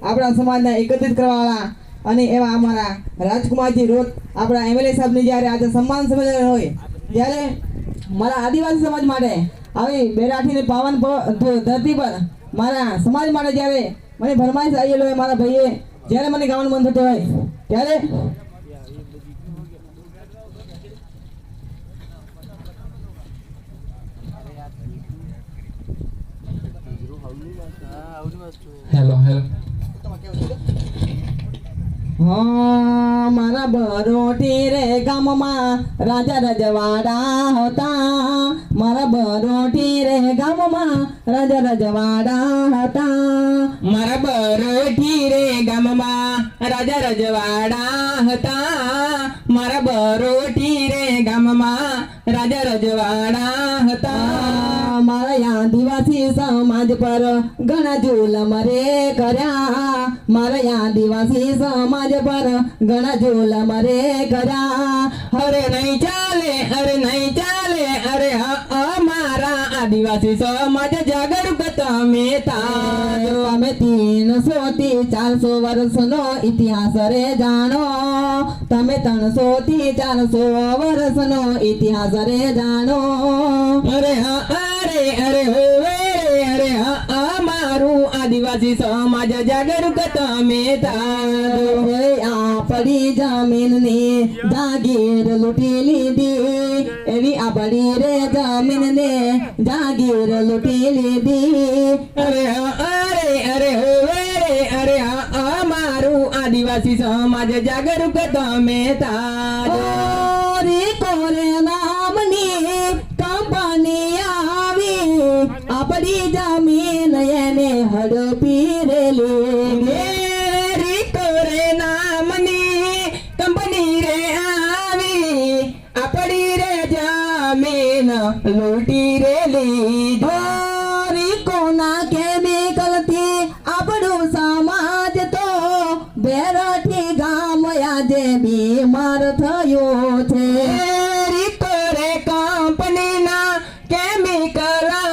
આપણા સમાજને એકત્રિત કરવાવાળા અને એવા અમારા રાજકુમારજી રોજ આપણા એમએલએ સાહેબની જ્યારે આજે સન્માન સંમેલન હોય ત્યારે મારા આદિવાસી સમાજ માટે આવી બેરાઠીની પાવન ધરતી પર મારા સમાજ માટે જ્યારે મને ફરમાઈશ આવેલો હોય મારા ભાઈએ જ્યારે મને ગાવાનું મન થતું હોય ત્યારે હેલો હેલો મારા બરોટી રે ગામમાં રાજા રજવાડા હતા મારા બરોટી રે ગામમાં રાજા રજવાડા હતા મારા બરોઠી રે ગામમાં રાજા રજવાડા હતા મારા બરોઠી રે ગામમાં રાજા રજવાડા હતા મારા આદિવાસી સમાજ પર ઘણા જુલમ રે કર્યા મારા આદિવાસી સમાજ પર ઘણા જુલમ રે કર્યા અરે નહીં ચાલે અરે નહીં ચાલે અરે અમારા આદિવાસી સમાજ જાગૃત તમે તાજો અમે 300 થી 400 વર્ષનો ઇતિહાસ રે જાણો તમે 300 થી 400 વર્ષનો ઇતિહાસ રે જાણો અરે અરે અરે હોવે અરે અમારું આદિવાસી સમાજ જાગૃત તમે તાજો આપણી જમીનની જાગીર લૂંટી લીધી એવી આપણી રે જમીનને જાગીર લૂંટી લીધી અરે અરે અરે હોવે અરે અમારું આદિવાસી સમાજ જાગૃત તમે તાજો કોરે નામની કંપની આવી આપણી જમીન એને હડપી રેલી મેરી કોરે નામની કંપની રે આવી આપણી રે જમીન લૂંટી રે લીધી કોના કેમિકલથી આપણું સમાજ તો બેરઠી ગામ આજે બીમાર થયો છે રે કંપનીના કેમિકલથી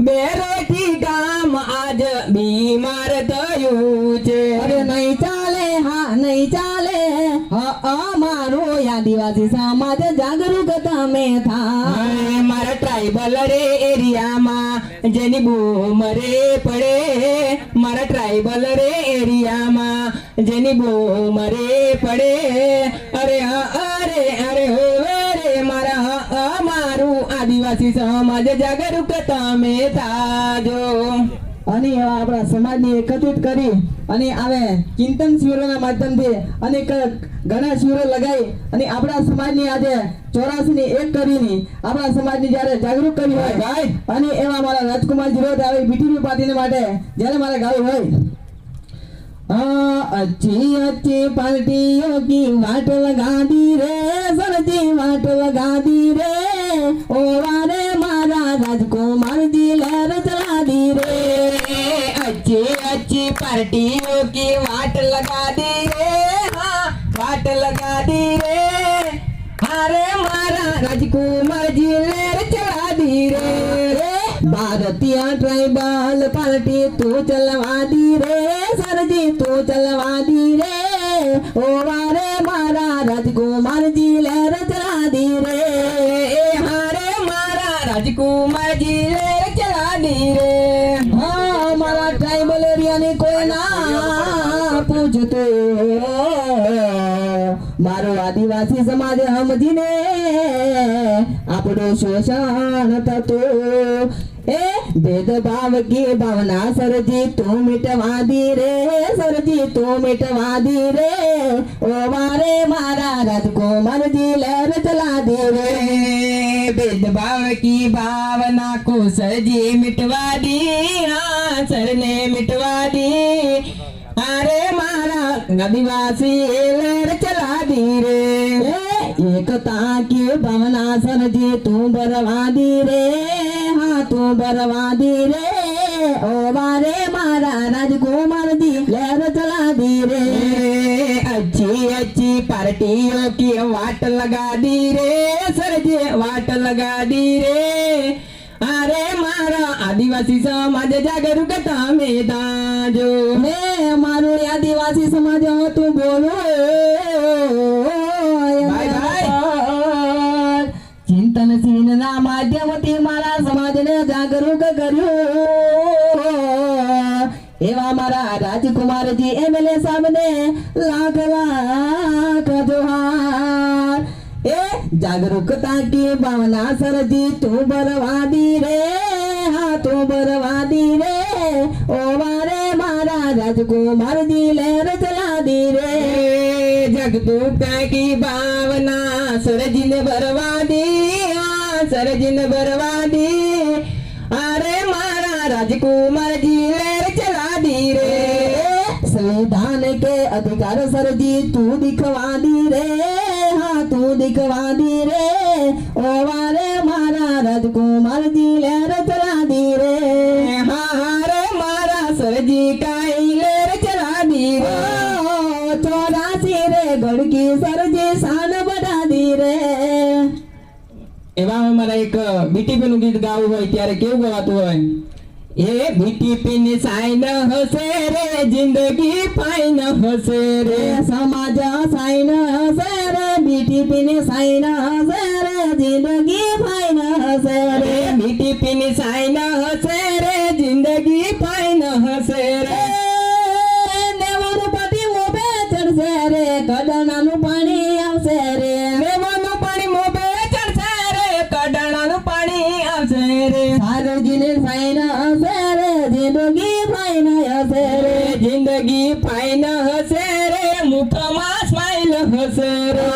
બેરોઠી ગામ આજ બીમાર થયું છે અરે નહીં ચાલે હા નહીં ચાલે અમારો આદિવાસી સમાજ જાગૃત તમે થાય મારા ટ્રાઇબલ રે એરિયામાં જેની બૂમ રે પડે મારા ટ્રાઇબલ રે એરિયામાં જેની બૂમ રે પડે અરે અરે અરે હોવે રે મારા અમારું આદિવાસી સમાજ જાગૃત તમે તાજો અને એવા આપણા સમાજને એકત્રિત કરી અને આવે ચિંતન શિબિરોના માધ્યમથી અને ઘણા શિબિરો લગાવી અને આપણા સમાજની આજે 84 ની એક કરીને આપણા સમાજની જ્યારે જાગૃત કરી હોય ભાઈ અને એવા મારા રાજકુમારજી રોજ આવી બીટીપી પાર્ટીને માટે જ્યારે મારે ગાવું હોય अच्छी अच्छी पार्टियों की वाट लगा दी रे सरजी वाट लगा दी रे ओ वारे मारा राजकुमार जी लहर चला दी रे अच्छी अच्छी पार्टियों की वाट लगा दी रे हाँ वाट लगा दी रे अरे मारा राजकुमार जी लहर चला दी रे भारतीय ट्राइबल पार्टी तू चलवा दी रे सरजी तू चलवा दी रे ओ वारे मारा राजकुमार जी लहर चला दी रे हारे मारा राजकुमार जी लहर चला दी रे हाँ मारा ट्राइबल एरिया ने कोई ना पूछते मारो आदिवासी समाज समझीने આપણો શોષણ થતો એ भेदभाव की भावना सरजी तू मिटवा दी रे सरजी तू मिटवा दी रे ओ मारे मारा राजकुमार जी लहर चला दी रे भेदभाव की भावना को सरजी मिटवा दी हाँ सर ने मिटवा दी अरे मारा आदिवासी लहर चला दी रे एकता की भावना सरजी तू बरवा दी रे हाँ तू बरवा दी रे ओ मारे मारा राजकुमार जी लहर चला दी रे अच्छी अच्छी पार्टियों की वाट लगा दी रे सरजी वाट लगा दी रे अरे मारा आदिवासी समाज जागरूकता मैदान જો મેં મારું આદિવાસી સમાજ તું બોલો ચિંતનશીલ ના માધ્યમથી મારા સમાજને જાગૃત કર્યું એવા મારા રાજકુમારજી એમએલએ સાહેબને લાખ લાખ જોહાર ए जागरूकता की भावना सरजी तू बरवादी रे हाँ तू बरवादी रे ओ मारे मारा राजकुमार जी लहर चला दी रे जगदूता की भावना सरजी ने बरवादी हाँ सरजी ने बरवादी अरे मारा राजकुमार जी लहर चला दी रे संविधान के अधिकार सरजी तू दिखवा दी रे हाँ तू दिखवा दी रे ओ वारे मारा राजकुमार जी लहर चला दी रे हाँ रे मारा सरजी का लहर चला दी रे 84 रे गढ़की सरजी शान बढ़ा दी रे એવા મારા એક બીટીપી નું ગીત ગાવું હોય ત્યારે કેવું ગાવાતું હોય એ બીટીપી ની સાઈન હશે રે જિંદગી ફાઈન હશે રે समाज साइन हसे रे बीटीपी ने साइन हसे रे जिंदगी फाइन हसे रे રે બીટીપી ની સાઈન હશે રે જિંદગી ફાઈન હશે રે દેવનું પાટી મોભે ચડશે રે કડણાનું પાણી આવશે રે લેવાનું પાણી મોભે ચડશે રે કડાણાનું પાણી આવશે રે સારજીને સાइन હસે રે जिंदगी फाइन हसे रे જિંદગી ફાઈન હશે રે મુખમાં સ્માઈલ હશે રે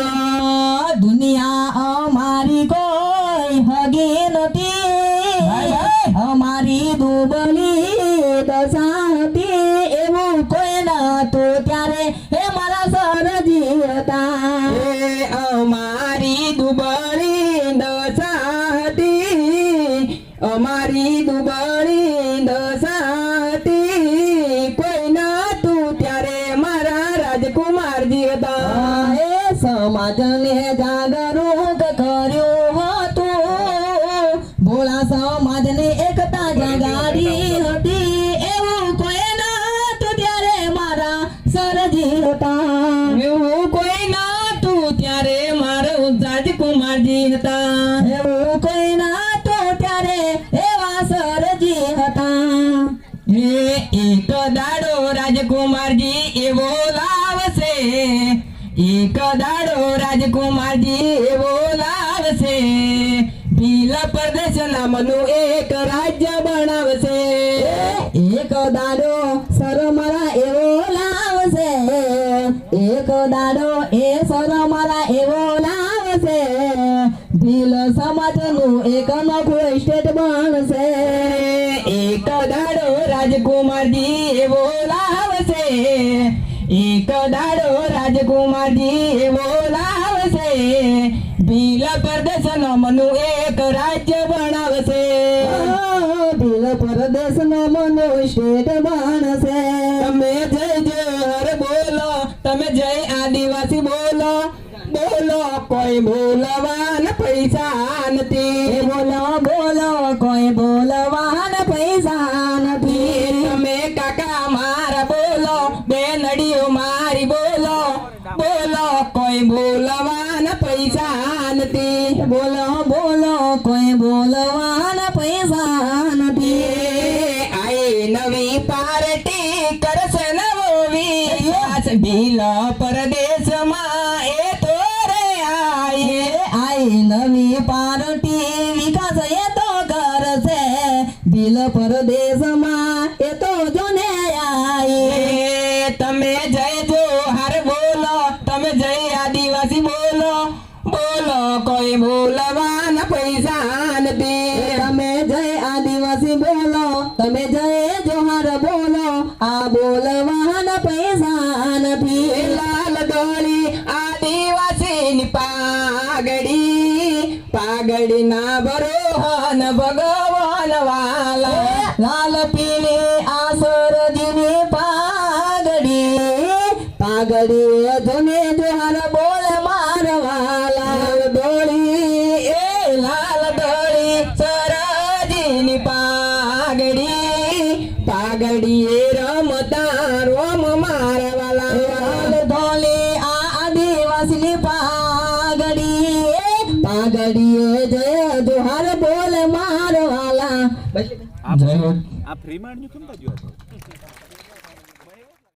दुनिया हमारी कोई हगी नती हमारी दुबली दशा હતી એવું કોઈ નતું ત્યારે હે મારા સરજી હતા એ અમારી દુબળી દશા હતી અમારી દુબળી દશા હતી કોઈ નતું ત્યારે મારા રાજકુમારજી હતા એ સમાજને જાગૃત કર્યું હતું ભોળા સમાજને એકતા જગાડી હતી એવું કોઈ નતું ત્યારે મારા સરજી હતા એવું કોઈ નતું ત્યારે મારો રાજકુમારજી હતા એવું કોઈ નતું ત્યારે એવા સરજી હતા એ એક દાડો રાજકુમારજી એવો લાવશે એક દાડો રાજકુમારજી એવો લાવશે ભીલ પ્રદેશ નામનું એક રાજ્ય બનાવશે એક દાડો સર મારા એવો લાવશે એક દાડો એ સર મારા એવો લાવશે ભીલ સમાજનું એક નોખું સ્ટેટ બનશે એક દાડો રાજકુમારજી એવો લાવશે એક દાડો રાજકુમારજી એવો લાવશે ભીલ પ્રદેશ નામનું એક રાજ્ય બનાવશે ભીલ પ્રદેશ નામનું સ્ટેટ બનશે તમે જય જય હર બોલો તમે જય આદિવાસી બોલો બોલો કોઈ બોલવાન પૈસા નથી બોલો બોલો કોઈ બોલવાન પૈસા નથી તમે કાકા મારા બોલો બેનડીઓ મારી બોલો બોલો કોઈ બોલવાન પૈસા નથી બોલો બોલો કોઈ બોલવાન પૈસા નથી આઈ નવી પાર્ટી કરશે નવો વિકાસ ભીલ પરદેશમાં એ તો રે આઈ આઈ નવી પાર્ટી વિકાસ એ તો કરશે ભીલ પરદેશમાં એ તો જોને આઈ તમે જય જોહાર બોલો તમે જય આદિવાસી બોલો બોલો કોઈ બોલવાના પૈસા નથી તમે જય આદિવાસી બોલો તમે જય જોહાર બોલો આ બોલવાના પૈસા નથી લાલ ડોળી આદિવાસીની પાઘડી પાઘડી ના બરોહન ભગવાન વાલા લાલ પીળી આ સરજીની પાઘડી પાઘડી ધોને જોહાર બોલ મારવાલા લાલ ડોળી એ લાલ ડોળી સરજીની પાઘડી પાઘડી એ રમત રોમ મારા વાલા લાલ ધોલી આ આદિવાસીની પાઘડીએ જય દુહાર બોલ મારો વાલા આ ફ્રીમાં કેમ બાજુ